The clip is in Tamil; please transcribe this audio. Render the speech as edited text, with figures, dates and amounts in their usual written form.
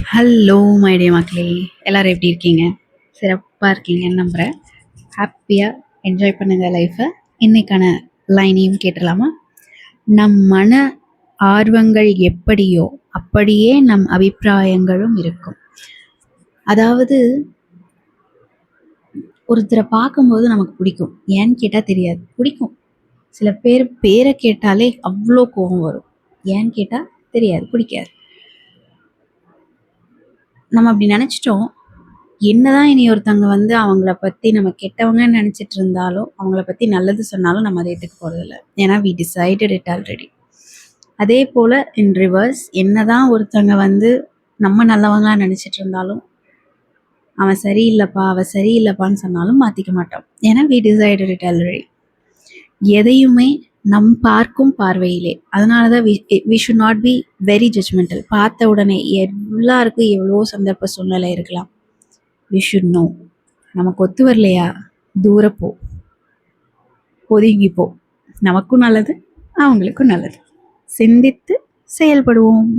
ஹலோ மைடிய மக்களே, எல்லோரும் எப்படி இருக்கீங்க? சிறப்பாக இருக்கீங்கன்னு நம்புகிறேன். ஹாப்பியாக என்ஜாய் பண்ணுங்கள் லைஃப்பை. இன்றைக்கான லைனையும் கேட்டுடலாமா? நம் மன ஆர்வங்கள் எப்படியோ அப்படியே நம் அபிப்பிராயங்களும் இருக்கும். அதாவது ஒருத்தரை பார்க்கும்போது நமக்கு பிடிக்கும், ஏன்னு கேட்டால் தெரியாது, பிடிக்கும். சில பேர் பேரை கேட்டாலே அவ்வளோ கோபம் வரும், ஏன்னு கேட்டால் தெரியாது, பிடிக்காது. நம்ம அப்படி நினச்சிட்டோம். என்னதான் இனி ஒருத்தவங்க அவங்கள பற்றி நம்ம கெட்டவங்கன்னு நினச்சிட்டு இருந்தாலும், அவங்கள பற்றி நல்லது சொன்னாலும் நம்ம அதை ஏற்றுக்க போகிறதில்ல. ஏன்னா வி டிசைடட் இட் ஆல்ரெடி. அதே போல் இன் ரிவர்ஸ், என்னதான் ஒருத்தவங்க நம்ம நல்லவங்களாக நினச்சிட்டு இருந்தாலும், அவன் சரியில்லைப்பா அவள் சரியில்லைப்பான்னு சொன்னாலும் மாற்றிக்க மாட்டோம். ஏன்னா வி டிசைடட் இட் ஆல்ரெடி. எதையுமே நம் பார்க்கும் பார்வையிலே. அதனால தான் we should not be very judgmental. பார்த்த உடனே எல்லாருக்கும் எவ்வளோ சந்தர்ப்ப சூழ்நிலை இருக்கலாம். We should know. நமக்கு ஒத்து வரலையா, தூரப்போ, ஒதுங்கிப்போ. நமக்கும் நல்லது, அவங்களுக்கும் நல்லது. சிந்தித்து செயல்படுவோம்.